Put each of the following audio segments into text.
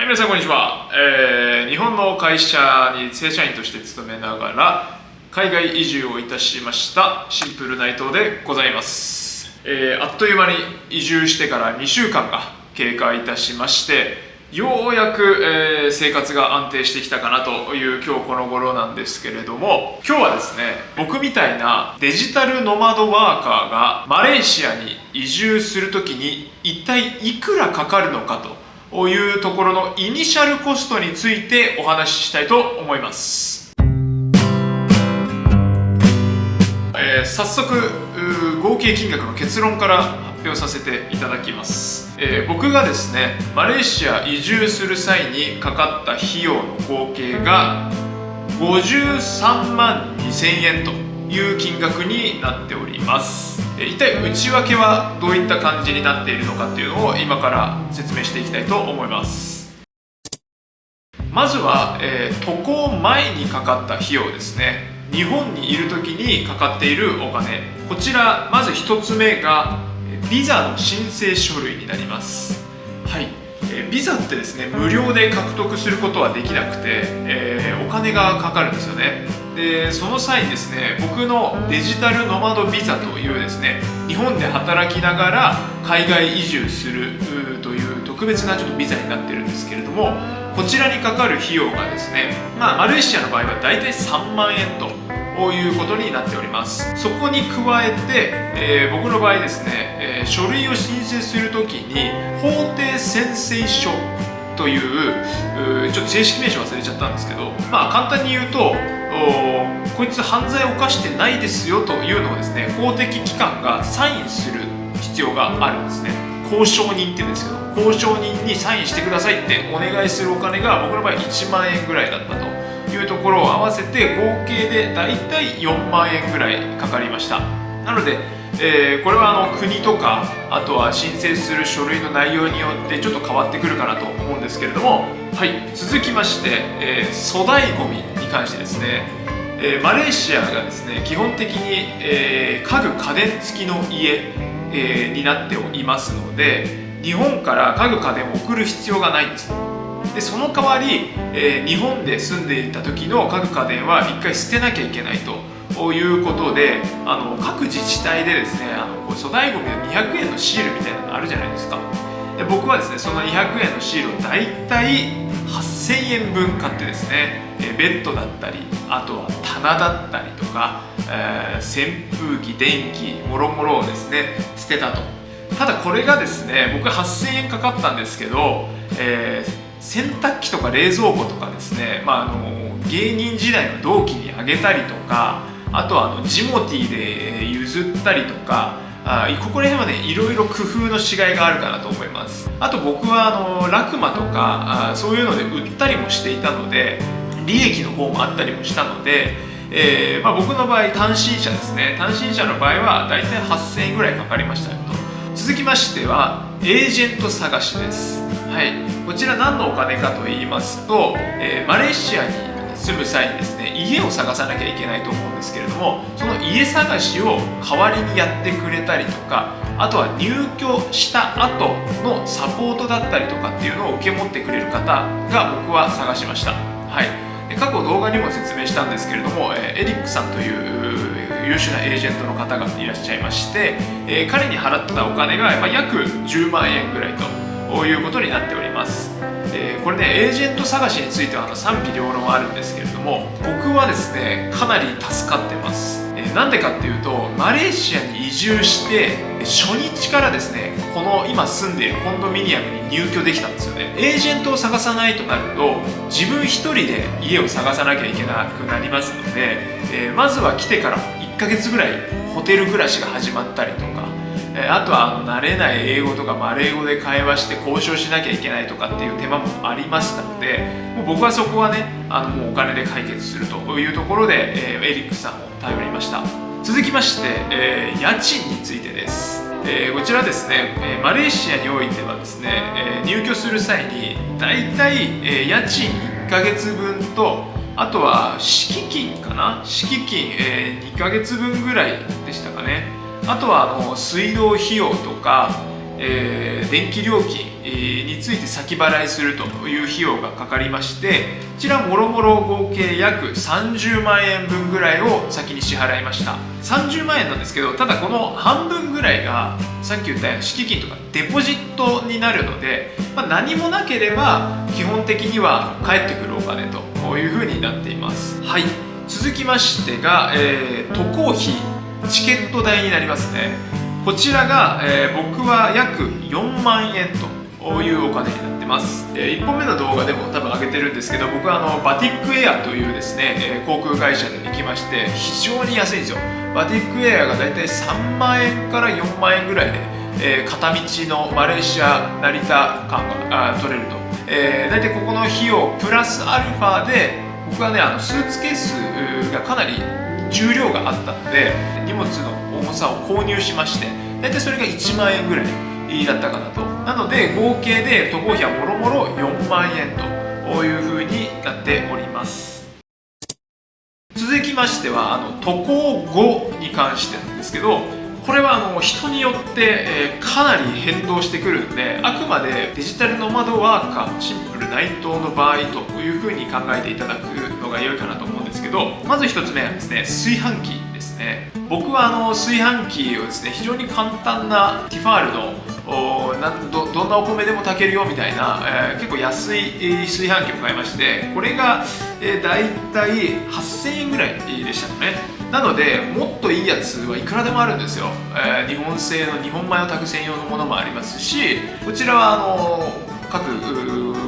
はい、皆さんこんにちは。日本の会社に正社員として勤めながら海外移住をいたしましたシンプル内藤でございます。あっという間に移住してから2週間が経過いたしまして、ようやく、生活が安定してきたかなという今日この頃なんですけれども、今日はですね、僕みたいなデジタルノマドワーカーがマレーシアに移住するときに一体いくらかかるのかというところのイニシャルコストについてお話ししたいと思います。早速合計金額の結論から発表させていただきます。僕がですねマレーシア移住する際にかかった費用の合計が53万2000円という金額になっております。一体内訳はどういった感じになっているのかっていうのを今から説明していきたいと思います。まずは、渡航前にかかった費用ですね。日本にいる時にかかっているお金、こちらまず1つ目がビザの申請書類になります。はい、ビザってですね無料で獲得することはできなくて、お金がかかるんですよね。でその際にですね、僕のデジタルノマドビザというですね、日本で働きながら海外移住するという特別なちょっとビザになってるんですけれども、こちらにかかる費用がですね、マレーシアの場合はだいたい3万円ということになっております。そこに加えて、僕の場合ですね、書類を申請するときに法定宣誓書というちょっと正式名称忘れちゃったんですけど、簡単に言うとこいつ犯罪を犯してないですよというのをですね、公的機関がサインする必要があるんですね。交渉人って言うんですけど、交渉人にサインしてくださいってお願いするお金が僕の場合1万円ぐらいだったというところを合わせて合計でだいたい4万円ぐらいかかりました。なので、これは国とかあとは申請する書類の内容によってちょっと変わってくるかなと思うんですけれども、はい、続きまして、粗大ごみに関してですね、マレーシアがですね基本的に、家具家電付きの家、になっていますので、日本から家具家電を送る必要がないんです。でその代わり、日本で住んでいた時の家具家電は一回捨てなきゃいけないということで、各自治体でですね粗大ごみの200円のシールみたいなのがあるじゃないですか。で僕はですねその200円のシールをだいたい8000円分買ってですね、ベッドだったりあとは棚だったりとか、扇風機電気もろもろをですね捨てたと。ただこれがですね僕8000円かかったんですけど、洗濯機とか冷蔵庫とかですね、芸人時代の同期にあげたりとか、あとはジモティーで譲ったりとか、ここら辺はねいろいろ工夫のしがいがあるかなと思います。あと僕はラクマとかそういうので売ったりもしていたので利益の方もあったりもしたので、僕の場合単身者ですね、単身者の場合はだいたい8000円ぐらいかかりましたと。続きましてはエージェント探しです。はい、こちら何のお金かと言いますと、マレーシアに住む際にですね家を探さなきゃいけないと思うんですけれども、その家探しを代わりにやってくれたりとか、あとは入居した後のサポートだったりとかっていうのを受け持ってくれる方が僕は探しました。はい、過去動画にも説明したんですけれども、エリックさんという優秀なエージェントの方がいらっしゃいまして、彼に払ったお金が約10万円ぐらいということになっております。これねエージェント探しについては賛否両論あるんですけれども、僕はですねかなり助かってます。なんでかっていうとマレーシアに移住して初日からですねこの今住んでいるコンドミニアムに入居できたんですよね。エージェントを探さないとなると自分一人で家を探さなきゃいけなくなりますので、まずは来てから1ヶ月ぐらいホテル暮らしが始まったりとか、あとは慣れない英語とかマレー語で会話して交渉しなきゃいけないとかっていう手間もありましたので、もう僕はそこはねもうお金で解決するというところで、エリックさんを頼りました。続きまして、家賃についてです。こちらですね、マレーシアにおいてはですね、入居する際にだいたい家賃1ヶ月分と、あとは敷金かな、敷金、2ヶ月分ぐらいでしたかね。あとは水道費用とか、電気料金について先払いするという費用がかかりまして、こちらもろもろ合計約30万円分ぐらいを先に支払いました。30万円なんですけど、ただこの半分ぐらいがさっき言ったような敷金とかデポジットになるので、何もなければ基本的には返ってくるお金というふうになっています。はい、続きましてが、渡航費チケット代になりますね。こちらが、僕は約4万円というお金になってます。1本目の動画でも多分上げてるんですけど、僕はバティックエアというですね、航空会社で行きまして、非常に安いんですよ。バティックエアがだいたい3万円から4万円ぐらいで、片道のマレーシア成田間が取れると、だいたいここの費用プラスアルファで、僕はねスーツケースがかなり重量があったので、荷物の重さを購入しまして、だいたいそれが1万円ぐらいだったかなと。なので合計で渡航費はもろもろ4万円というふうになっております。続きましては渡航後に関してなんですけど、これは人によって、かなり変動してくるんで、あくまでデジタルノマドワーカーシンプル内藤の場合というふうに考えていただくのが良いかなと思うんですけど、まず1つ目はですね、炊飯器ですね。僕は炊飯器をですね、非常に簡単なティファールのどんなお米でも炊けるよみたいな、結構安い炊飯器を買いまして、これが、だいたい8000円ぐらいでしたね。なのでもっといいやつはいくらでもあるんですよ。日本製の日本米を炊く専用のものもありますし、こちらは各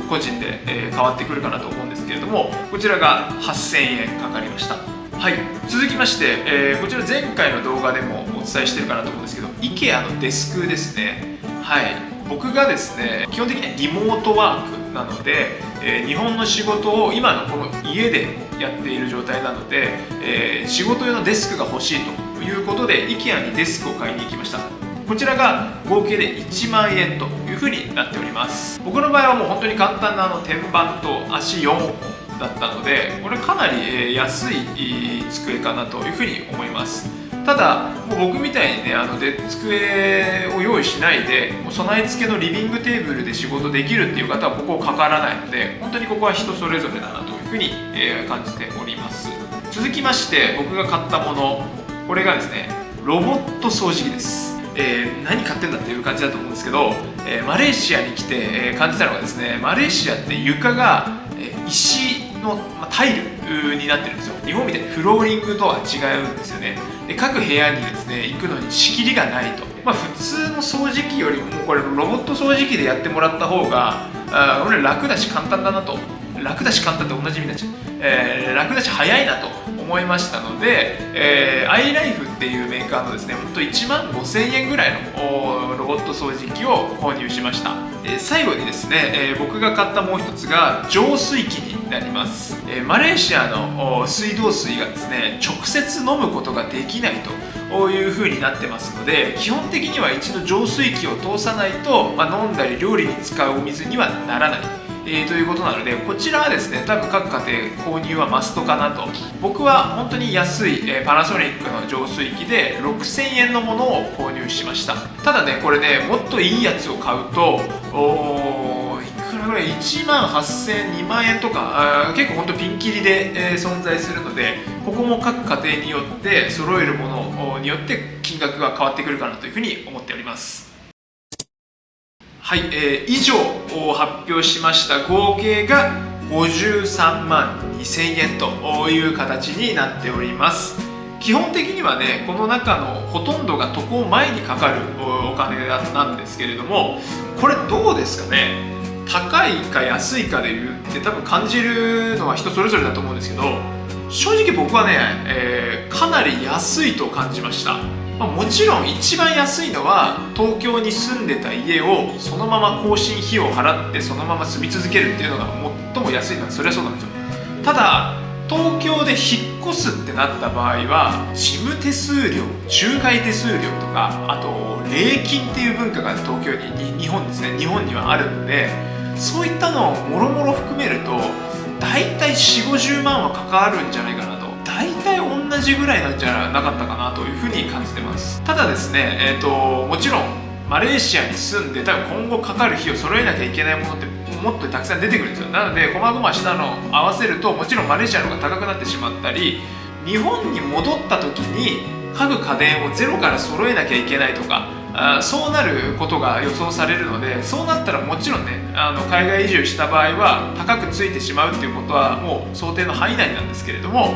個人で、変わってくるかなと思うんですけれども、こちらが8000円かかりました。はい、続きまして、こちら前回の動画でもお伝えしてるかなと思うんですけど、 IKEA のデスクですね。はい、僕がですね基本的にはリモートワークなので、日本の仕事を今のこの家でやっている状態なので、仕事用のデスクが欲しいということで IKEA にデスクを買いに行きました。こちらが合計で1万円というふうになっております。僕の場合はもう本当に簡単な天板と足4本だったので、これかなり安い机かなというふうに思います。ただもう僕みたいにね机を用意しないでもう備え付けのリビングテーブルで仕事できるっていう方はここかからないので、本当にここは人それぞれだなというふうに感じております。続きまして僕が買ったもの、これがですねロボット掃除機です。何買ってんだっていう感じだと思うんですけど、マレーシアに来て感じたのがですね、マレーシアって床が石のタイルになってるんですよ。日本みたいにフローリングとは違うんですよね。で各部屋にですね行くのに仕切りがないと、普通の掃除機よりもこれロボット掃除機でやってもらった方が俺楽だし簡単だなと、楽だし簡単って同じ意味になっちゃう、楽だし早いなと思いましたので、アイライフっていうメーカーのですね、ほんと1万5000円ぐらいのロボット掃除機を購入しました。最後にですね、僕が買ったもう一つが浄水器になります。マレーシアの水道水がですね直接飲むことができないという風になってますので、基本的には一度浄水器を通さないと、飲んだり料理に使うお水にはならないということなので、こちらはですね多分各家庭購入はマストかなと。僕は本当に安い、パナソニックの浄水器で6000円のものを購入しました。ただねこれねもっといいやつを買うといくらぐらい1万8000円2万円とか結構本当ピンキリで、存在するので、ここも各家庭によって揃えるものによって金額が変わってくるかなというふうに思っております。はい、以上発表しました。合計が53万2000円という形になっております。基本的にはねこの中のほとんどが渡航前にかかるお金なんですけれども、これどうですかね。高いか安いかで言って多分感じるのは人それぞれだと思うんですけど、正直僕はね、かなり安いと感じました。もちろん一番安いのは東京に住んでた家をそのまま更新費用を払ってそのまま住み続けるっていうのが最も安いのはそれはそうなんですよ。ただ東京で引っ越すってなった場合は事務手数料、仲介手数料とか、あと礼金っていう文化が東京に日本ですね、日本にはあるので、そういったのをもろもろ含めるとだいたい4、50万はかかるんじゃないかなと。大体同じぐらいなんじゃなかったかなというふうに感じてます。ただですね、もちろんマレーシアに住んで多分今後かかる費用揃えなきゃいけないものってもっとたくさん出てくるんですよ。なので細々したのを合わせるともちろんマレーシアの方が高くなってしまったり、日本に戻った時に家具家電をゼロから揃えなきゃいけないとか、そうなることが予想されるので、そうなったらもちろんね海外移住した場合は高くついてしまうっていうことはもう想定の範囲内なんですけれども、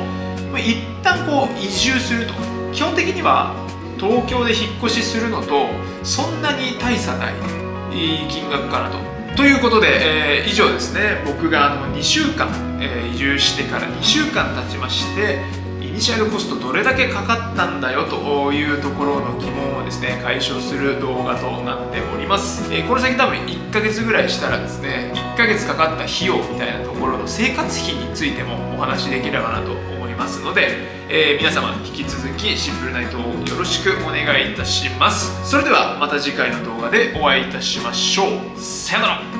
一旦こう移住すると基本的には東京で引っ越しするのとそんなに大差ない金額かなと。ということで、以上ですね、僕が2週間、移住してから2週間経ちまして、イニシャルコストどれだけかかったんだよというところの疑問をですね解消する動画となっております。この先多分1ヶ月ぐらいしたらですね、1ヶ月かかった費用みたいなところの生活費についてもお話しできればなと思いますので、皆様引き続きシンプルナイトをよろしくお願いいたします。それではまた次回の動画でお会いいたしましょう。さよなら。